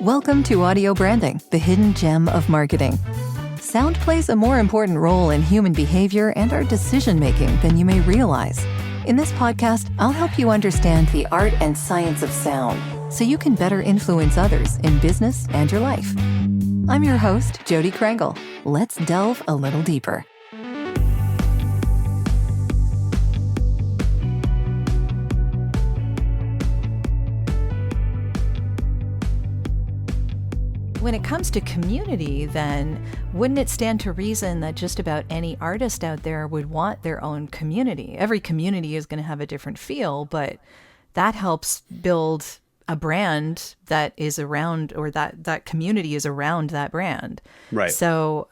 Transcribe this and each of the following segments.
Welcome to Audio Branding, the hidden gem of marketing. Sound plays a more important role in human behavior and our decision-making than you may realize. In this podcast, I'll help you understand the art and science of sound so you can better influence others in business and your life. I'm your host, Jodi Krangle. Let's delve a little deeper. When it comes to community, then, wouldn't it stand to reason that just about any artist out there would want their own community? Every community is going to have a different feel, but that helps build a brand that is around, or that community is around that brand. Right. So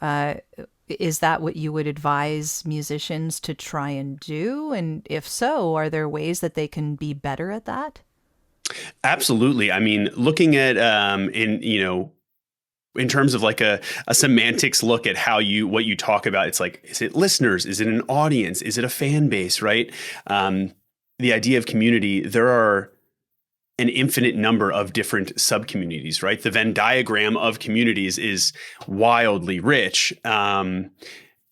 is that what you would advise musicians to try and do? And if so, are there ways that they can be better at that? Absolutely. I mean, looking at, in terms of like a semantics look at what you talk about, it's like, is it listeners? Is it an audience? Is it a fan base? Right. The idea of community, there are an infinite number of different sub-communities, right? The Venn diagram of communities is wildly rich.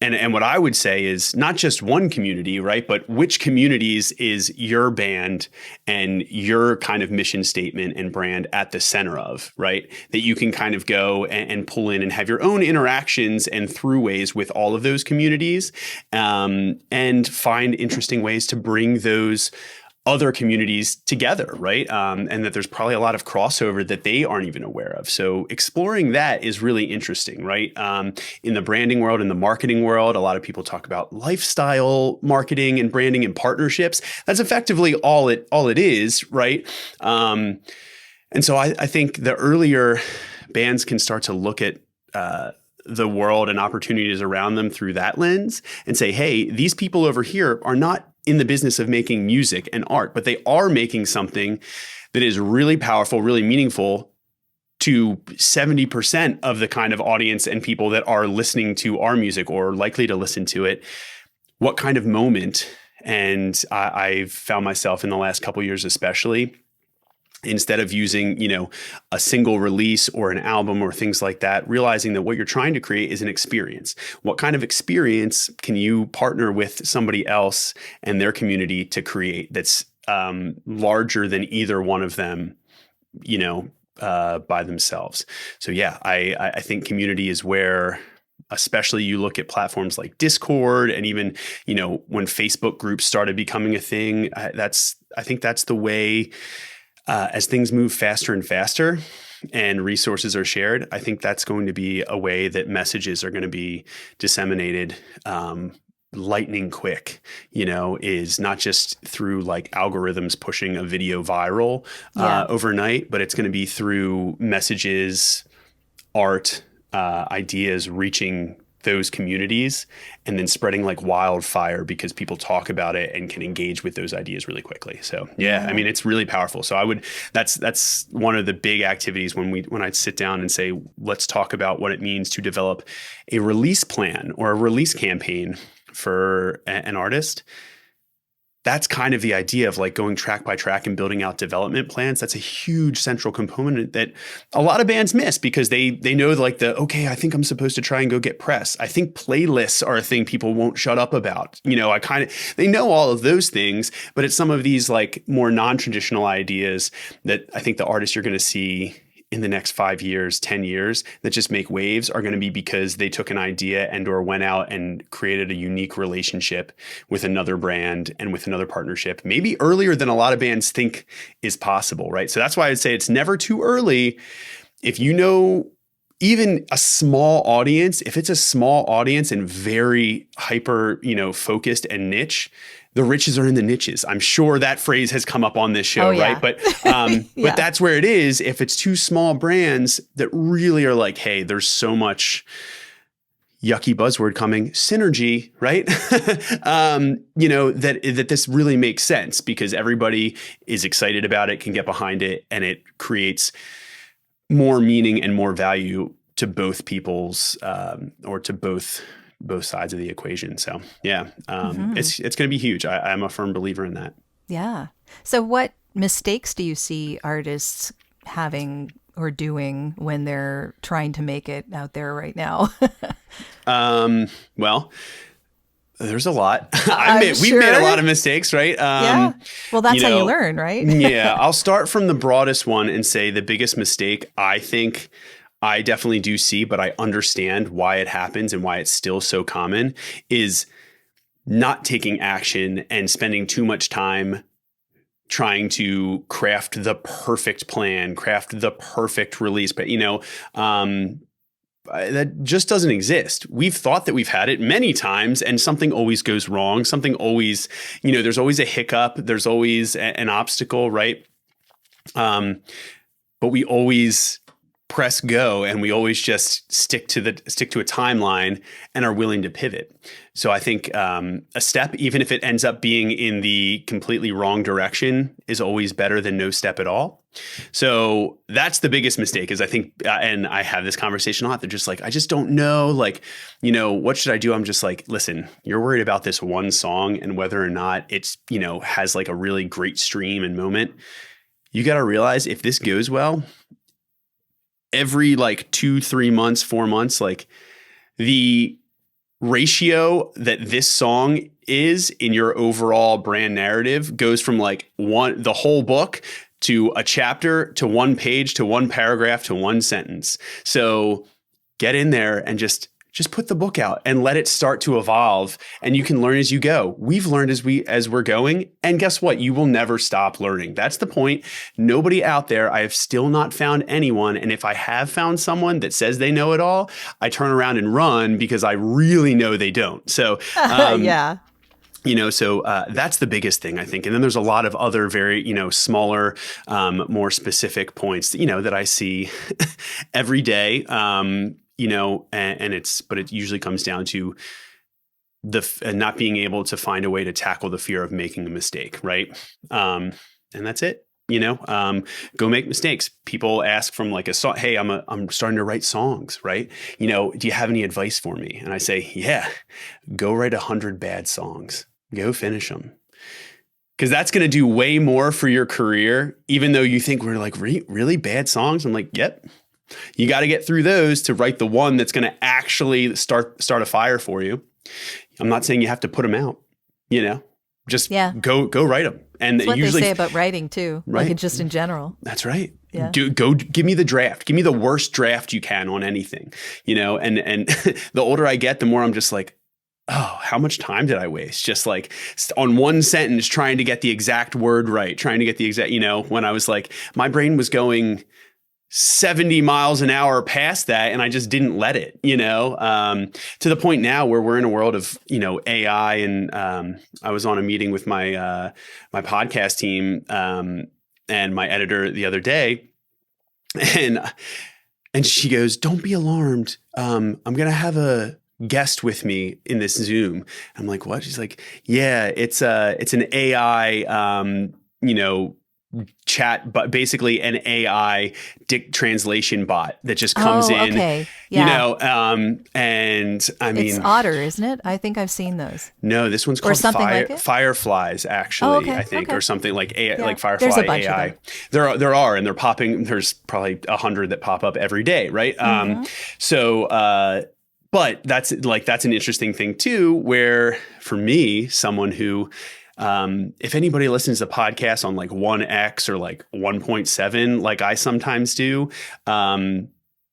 And what I would say is not just one community, right? But which communities is your band and your kind of mission statement and brand at the center of, right? That you can kind of go and pull in and have your own interactions and throughways with all of those communities, and find interesting ways to bring those other communities together, right? And that there's probably a lot of crossover that they aren't even aware of. So exploring that is really interesting, right? In the branding world, in the marketing world, a lot of people talk about lifestyle marketing and branding and partnerships. That's effectively all it is, right? And so I think the earlier bands can start to look at the world and opportunities around them through that lens and say, hey, these people over here are not in the business of making music and art, but they are making something that is really powerful, really meaningful to 70% of the kind of audience and people that are listening to our music or likely to listen to it. What kind of moment? And I've found myself in the last couple of years, especially, instead of using, a single release or an album or things like that, realizing that what you're trying to create is an experience. What kind of experience can you partner with somebody else and their community to create that's larger than either one of them, by themselves? So yeah, I think community is where, especially you look at platforms like Discord and even, when Facebook groups started becoming a thing, I think that's the way. As things move faster and faster and resources are shared, I think that's going to be a way that messages are going to be disseminated lightning quick, is not just through like algorithms pushing a video viral overnight, but it's going to be through messages, art, ideas reaching those communities and then spreading like wildfire because people talk about it and can engage with those ideas really quickly. So yeah, I mean, it's really powerful. So that's one of the big activities when I sit down and say, let's talk about what it means to develop a release plan or a release campaign for an artist. That's kind of the idea of like going track by track and building out development plans. That's a huge central component that a lot of bands miss because they know like I think I'm supposed to try and go get press. I think playlists are a thing people won't shut up about. They know all of those things, but it's some of these like more non-traditional ideas that I think the artists you're going to see in the next 5 years, 10 years that just make waves are going to be because they took an idea and or went out and created a unique relationship with another brand and with another partnership, maybe earlier than a lot of bands think is possible, right? So that's why I'd say it's never too early. If even a small audience, if it's a small audience and very hyper, focused and niche, the riches are in the niches. I'm sure that phrase has come up on this show, right? But but that's where it is. If it's two small brands that really are like, hey, there's so much yucky buzzword coming, synergy, right? That this really makes sense because everybody is excited about it, can get behind it, and it creates more meaning and more value to both people's or to both sides of the equation. So yeah, it's going to be huge. I'm a firm believer in that. Yeah. So what mistakes do you see artists having or doing when they're trying to make it out there right now? Well, there's a lot. We've sure. made a lot of mistakes, right? Yeah. Well, that's how you learn, right? Yeah. I'll start from the broadest one and say the biggest mistake I think I definitely do see, but I understand why it happens and why it's still so common, is not taking action and spending too much time trying to craft the perfect plan, craft the perfect release. But, that just doesn't exist. We've thought that we've had it many times and something always goes wrong. Something always, there's always a hiccup. There's always an obstacle, right? But we always press go and we always just stick to a timeline and are willing to pivot. So I think a step, even if it ends up being in the completely wrong direction, is always better than no step at all. So that's the biggest mistake, is I think, and I have this conversation a lot. They're just like, I just don't know, what should I do? I'm just like, listen, you're worried about this one song and whether or not it's, has like a really great stream and moment. You got to realize if this goes well, every 2, 3 months, 4 months, the ratio that this song is in your overall brand narrative goes from the whole book to a chapter to one page to one paragraph to one sentence. So get in there and just put the book out and let it start to evolve, and you can learn as you go. We've learned as we're going, and guess what? You will never stop learning. That's the point. Nobody out there, I have still not found anyone, and if I have found someone that says they know it all, I turn around and run because I really know they don't. So yeah. That's the biggest thing, I think. And then there's a lot of other very, smaller, more specific points, that I see every day. But it usually comes down to not being able to find a way to tackle the fear of making a mistake. Right. And that's it. Go make mistakes. People ask from a song, hey, I'm starting to write songs. Right. Do you have any advice for me? And I say, yeah, go write 100 bad songs, go finish them. Because that's going to do way more for your career, even though you think we're really bad songs. I'm like, yep. You got to get through those to write the one that's going to actually start a fire for you. I'm not saying you have to put them out, just go write them. And that's what usually they say about writing too, right? Just in general. That's right. Yeah. Go give me the draft. Give me the worst draft you can on anything, and the older I get, the more I'm just like, oh, how much time did I waste? Just on one sentence, trying to get the exact word right, trying to get the exact, when I was my brain was going 70 miles an hour past that, and I just didn't let it, to the point now where we're in a world of, AI. And I was on a meeting with my my podcast team and my editor the other day, and she goes, "Don't be alarmed. I'm going to have a guest with me in this Zoom." I'm like, "What?" She's like, "Yeah, it's an AI, chat, but basically an AI translation bot that just comes in, okay. Yeah. and I mean, it's Otter, isn't it? I think I've seen those. No, this one's called Fireflies, actually, I think, or something like AI, like Firefly There's a bunch AI. Of them. There are, and they're popping. There's probably 100 that pop up every day, right? But that's an interesting thing too, where for me, someone who, if anybody listens to podcasts on 1x or 1.7, like I sometimes do,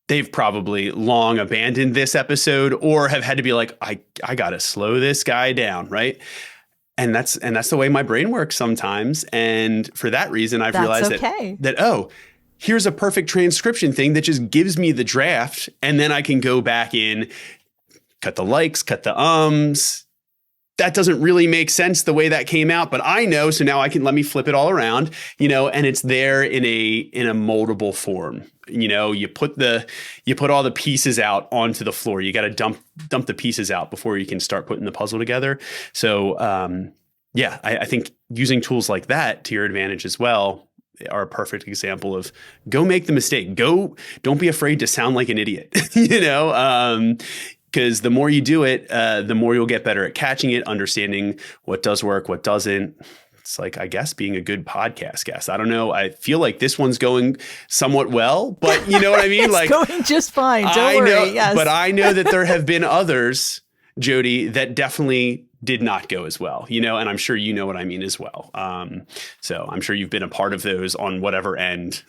they've probably long abandoned this episode or have had to be I got to slow this guy down. Right. And that's the way my brain works sometimes. And for that reason, I've realized that, oh, here's a perfect transcription thing that just gives me the draft. And then I can go back in, cut the likes, cut the ums. That doesn't really make sense the way that came out, but I know. So now let me flip it all around, and it's there in a moldable form. You put all the pieces out onto the floor. You got to dump the pieces out before you can start putting the puzzle together. So, I think using tools like that to your advantage as well are a perfect example of go make the mistake. Don't be afraid to sound like an idiot, because the more you do it, the more you'll get better at catching it, understanding what does work, what doesn't, it's like, I guess, being a good podcast guest. I don't know. I feel like this one's going somewhat well, but you know what I mean? It's like going just fine. Don't worry. Know, yes. But I know that there have been others, Jodi, that definitely did not go as well, and I'm sure you know what I mean as well. So I'm sure you've been a part of those on whatever end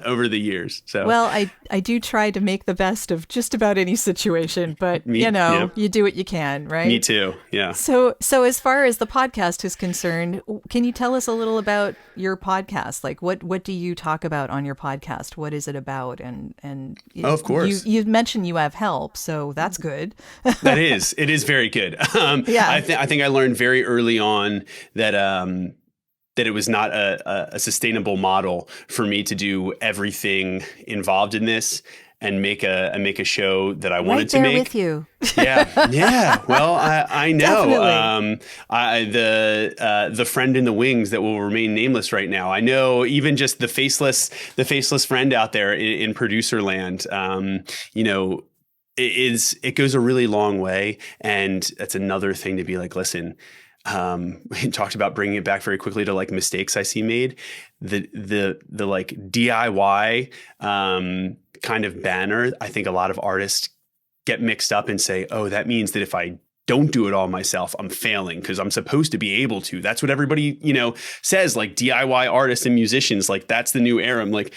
over the years. So well, I do try to make the best of just about any situation, but you do what you can, right? Me too. Yeah. So as far as the podcast is concerned, can you tell us a little about your podcast? Like what do you talk about on your podcast? What is it about? And of course, you mentioned you have help, so that's good. It is very good. Yeah. I think I learned very early on that that it was not a sustainable model for me to do everything involved in this and make a show that I wanted to make. With you. Yeah. Well, I know. Definitely. The friend in the wings that will remain nameless right now. I know even just the faceless friend out there in producer land. It goes a really long way. And that's another thing to be like, listen, we talked about bringing it back very quickly to like mistakes I see made. The like DIY kind of banner, I think a lot of artists get mixed up and say, oh, that means that if I don't do it all myself, I'm failing because I'm supposed to be able to. That's what everybody, says, like DIY artists and musicians, like that's the new era. I'm like,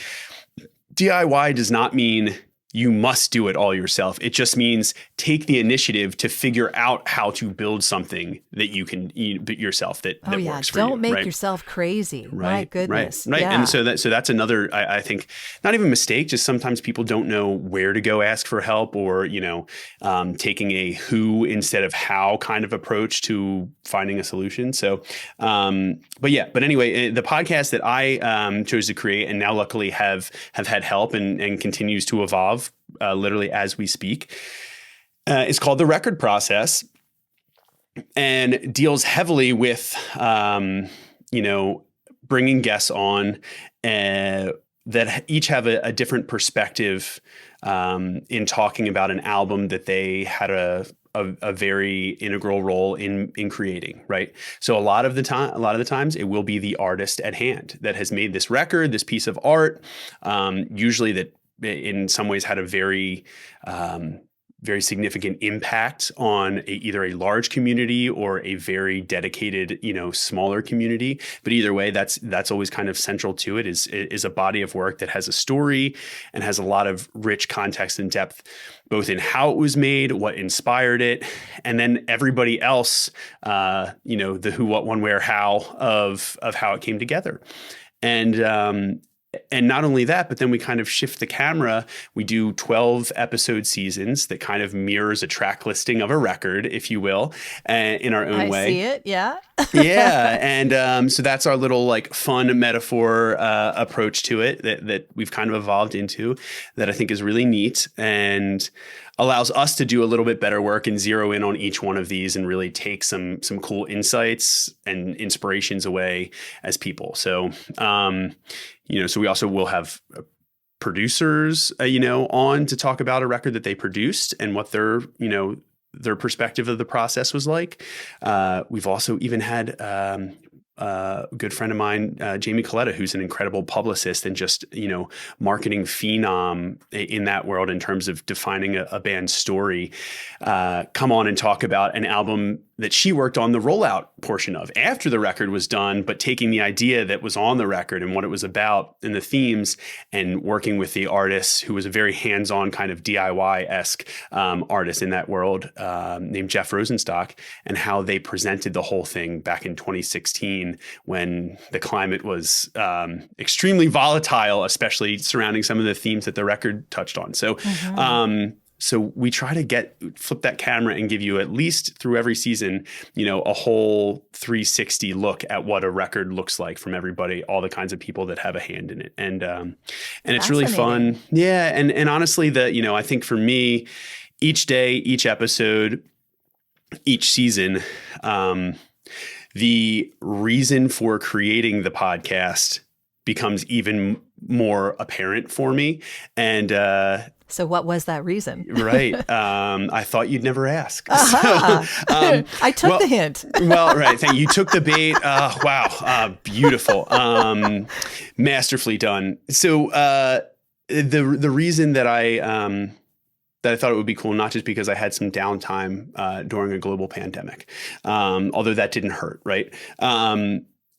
DIY does not mean you must do it all yourself. It just means take the initiative to figure out how to build something that you can yourself that works for you. Don't make yourself crazy. Right. My goodness. Right. Yeah. And so that's another, I think, not even mistake, just sometimes people don't know where to go ask for help or, taking a who instead of how kind of approach to finding a solution. So, but anyway, the podcast that I chose to create and now luckily have had help and continues to evolve literally as we speak, is called The Record Process and deals heavily with, bringing guests on that each have a different perspective in talking about an album that they had a very integral role in creating, right? So a lot of the times it will be the artist at hand that has made this record, this piece of art, usually that in some ways had a very significant impact on either a large community or a very dedicated, smaller community. But either way, that's always kind of central to it is a body of work that has a story and has a lot of rich context and depth, both in how it was made, what inspired it, and then everybody else, the who, what, when, where, how of how it came together. And not only that, but then we kind of shift the camera. We do 12 episode seasons that kind of mirrors a track listing of a record, if you will, in our own way. I see it. Yeah. Yeah. And so that's our little like fun metaphor approach to it that we've kind of evolved into that I think is really neat and allows us to do a little bit better work and zero in on each one of these and really take some cool insights and inspirations away as people. So, so we also will have producers, on to talk about a record that they produced and what their perspective of the process was like. We've also even had a good friend of mine, Jamie Coletta, who's an incredible publicist and just, marketing phenom in that world in terms of defining a band's story, come on and talk about an album that she worked on the rollout portion of after the record was done, but taking the idea that was on the record and what it was about and the themes and working with the artist who was a very hands-on kind of DIY-esque artist in that world named Jeff Rosenstock and how they presented the whole thing back in 2016 when the climate was extremely volatile, especially surrounding some of the themes that the record touched on. So, So we try to flip that camera and give you at least through every season, a whole 360 look at what a record looks like from everybody, all the kinds of people that have a hand in it. And it's really fun. Yeah. And honestly, I think for me, each day, each episode, each season, the reason for creating the podcast becomes even more apparent for me. And So what was that reason? Right. I thought you'd never ask. I took the hint. Well, right. Thank you. You took the bait. Wow. Beautiful. Masterfully done. So the reason that I thought it would be cool, not just because I had some downtime during a global pandemic, although that didn't hurt, right?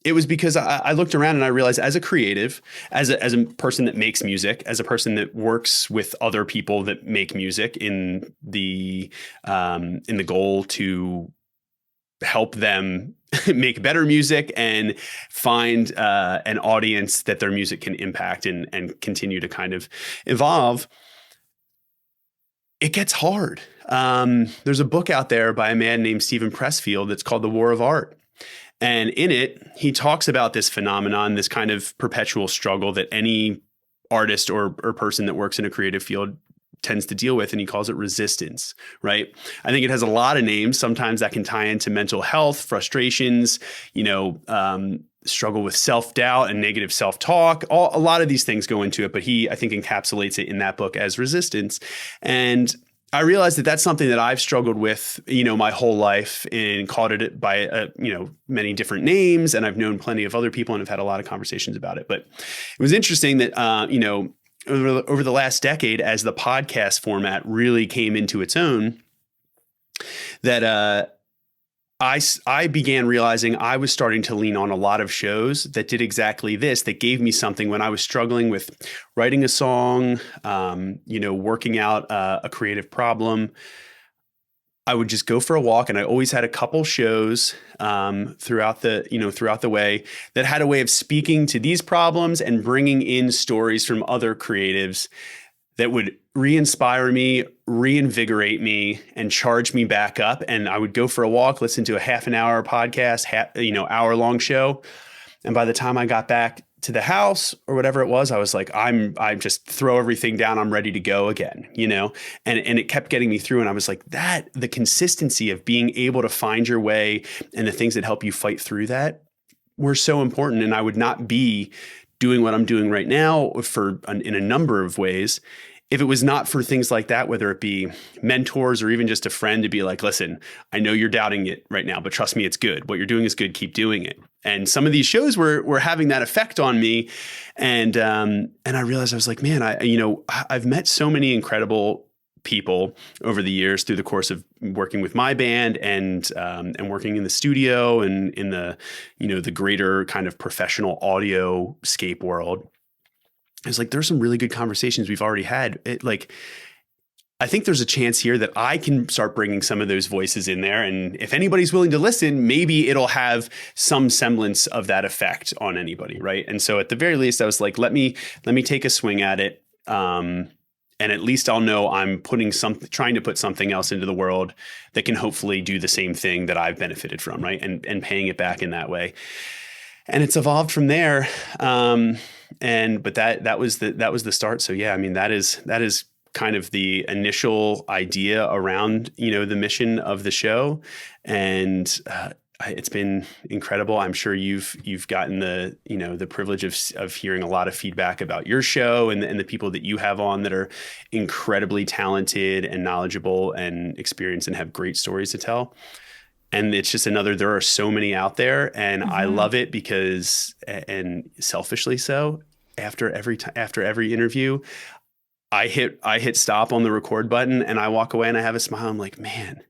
It was because I looked around and I realized, as a creative, as a person that makes music, as a person that works with other people that make music in the goal to help them make better music and find an audience that their music can impact and continue to kind of evolve, it gets hard. There's a book out there by a man named Stephen Pressfield that's called The War of Art. And in it, he talks about this phenomenon, this kind of perpetual struggle that any artist or person that works in a creative field tends to deal with. And he calls it resistance, right? I think it has a lot of names. Sometimes that can tie into mental health, frustrations, struggle with self-doubt and negative self-talk. A lot of these things go into it, but he, I think, encapsulates it in that book as resistance. And I realized that that's something that I've struggled with, my whole life, and called it by, many different names. And I've known plenty of other people and have had a lot of conversations about it. But it was interesting that, over the last decade, as the podcast format really came into its own, that I began realizing I was starting to lean on a lot of shows that did exactly this, that gave me something when I was struggling with writing a song, working out a creative problem. I would just go for a walk, and I always had a couple shows throughout the way that had a way of speaking to these problems and bringing in stories from other creatives that would re-inspire me, reinvigorate me, and charge me back up. And I would go for a walk, listen to a half an hour podcast, hour-long show. And by the time I got back to the house or whatever it was, I was like, I just throw everything down. I'm ready to go again, and it kept getting me through. And I was like, the consistency of being able to find your way and the things that help you fight through that were so important. And I would not be doing what I'm doing right now in a number of ways if it was not for things like that, whether it be mentors or even just a friend to be like, listen, I know you're doubting it right now, but trust me, it's good. What you're doing is good. Keep doing it. And some of these shows were having that effect on me. And I realized, I was like, man, I've met so many incredible people over the years through the course of working with my band and working in the studio and in the greater kind of professional audio scape world. It's like, there's some really good conversations we've already had. I think there's a chance here that I can start bringing some of those voices in there. And if anybody's willing to listen, maybe it'll have some semblance of that effect on anybody. Right. And so at the very least, I was like, let me take a swing at it. And at least I'll know I'm trying to put something else into the world that can hopefully do the same thing that I've benefited from. Right. And paying it back in that way. And it's evolved from there. But that was the start. So yeah, I mean, that is kind of the initial idea around, the mission of the show. And it's been incredible. I'm sure you've gotten the privilege of hearing a lot of feedback about your show and the people that you have on that are incredibly talented and knowledgeable and experienced and have great stories to tell. And it's just there are so many out there, and I love it because, and selfishly so, after every interview, I hit stop on the record button and I walk away and I have a smile. I'm like, man,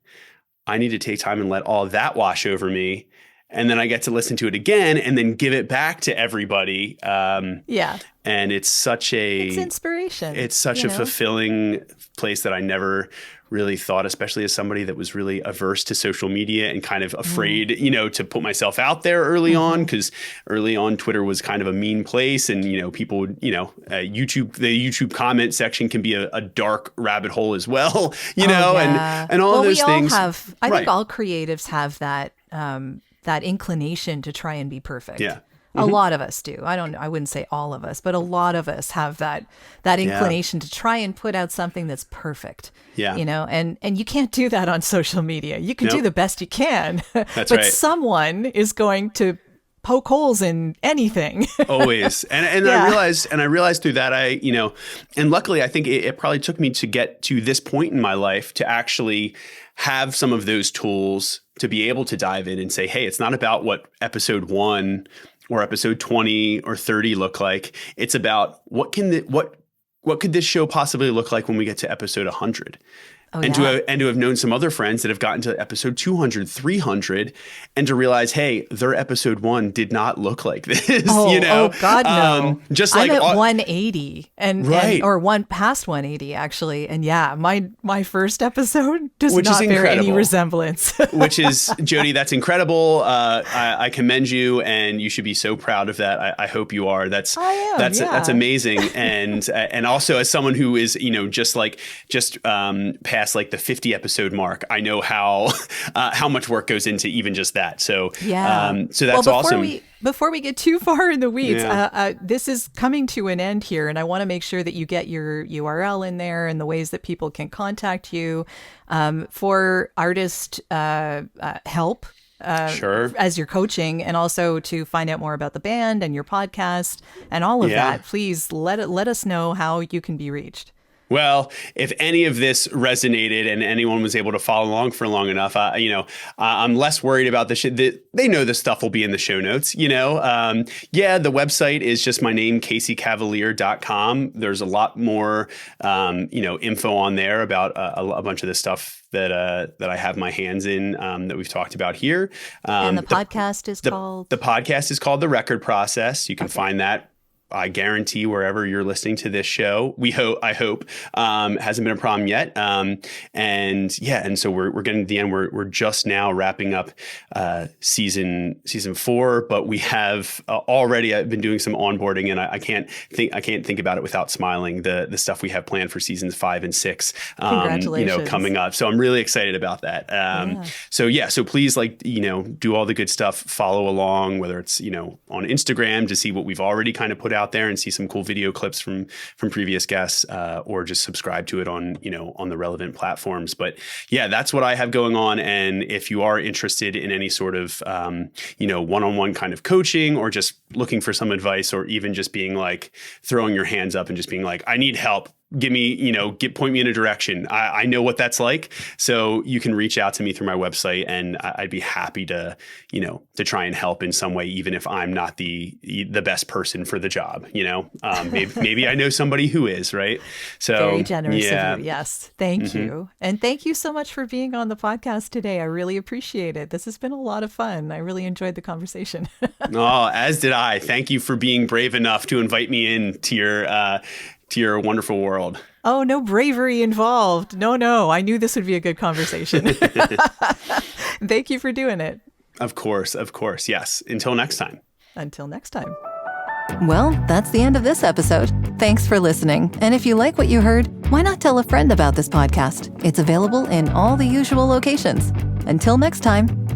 I need to take time and let all that wash over me. And then I get to listen to it again and then give it back to everybody. Yeah. And it's inspiration. It's such a fulfilling place that I never really thought, especially as somebody that was really averse to social media and kind of afraid, to put myself out there early on, because early on Twitter was kind of a mean place, and people would, the YouTube comment section can be a dark rabbit hole as well, and all of those things. I think all creatives have that inclination to try and be perfect. Yeah. A lot of us do. I wouldn't say all of us, but a lot of us have that inclination to try and put out something that's perfect. Yeah. And you can't do that on social media. You can do the best you can, but someone is going to poke holes in anything. Always. And Yeah. I realized through that, and luckily I think it probably took me to get to this point in my life to actually have some of those tools to be able to dive in and say, hey, it's not about what episode 1 or episode 20 or 30 look like. It's about what could this show possibly look like when we get to episode 100? To have known some other friends that have gotten to episode 200, 300, and to realize, hey, their episode 1 did not look like this. Oh God, no! Just I'm like at 180, right. or one past 180 actually, and yeah, my first episode does Which not is bear any incredible. resemblance. Which is, Jodi, that's incredible. I commend you, and you should be so proud of that. I hope you are. That's amazing. And also as someone who is just past like the 50 episode mark, I know how much work goes into even just that. So so that's awesome. Before we get too far in the weeds, this is coming to an end here, and I want to make sure that you get your URL in there and the ways that people can contact you for artist help. Sure. As you're coaching, and also to find out more about the band and your podcast and all of that. Please let us know how you can be reached. Well, if any of this resonated and anyone was able to follow along for long enough, I'm less worried about the shit. They know this stuff will be in the show notes, The website is just my name, CaseyCavaliere.com. There's a lot more, info on there about a bunch of the stuff that I have my hands in that we've talked about here. And the podcast is called? The podcast is called The Record Process. You can find that, I guarantee, wherever you're listening to this show. I hope hasn't been a problem yet. And so we're getting to the end. We're just now wrapping up season 4, but we have already. I've been doing some onboarding, and I can't think about it without smiling. The stuff we have planned for seasons 5 and 6. Congratulations. Coming up. So I'm really excited about that. So please do all the good stuff. Follow along, whether it's on Instagram to see what we've already kind of put out there and see some cool video clips from previous guests, or just subscribe to it on the relevant platforms. But that's what I have going on. And if you are interested in any sort of one-on-one kind of coaching, or just looking for some advice, or even just being like throwing your hands up and just being like, I need help, give me, point me in a direction. I know what that's like. So you can reach out to me through my website, and I'd be happy to try and help in some way, even if I'm not the best person for the job. Maybe I know somebody who is, right? So very generous of you. Yes. Thank you. And thank you so much for being on the podcast today. I really appreciate it. This has been a lot of fun. I really enjoyed the conversation. Oh, as did I. Thank you for being brave enough to invite me into your wonderful world. Oh, no bravery involved. No. I knew this would be a good conversation. Thank you for doing it. Of course. Yes. Until next time. Well, that's the end of this episode. Thanks for listening. And if you like what you heard, why not tell a friend about this podcast? It's available in all the usual locations. Until next time.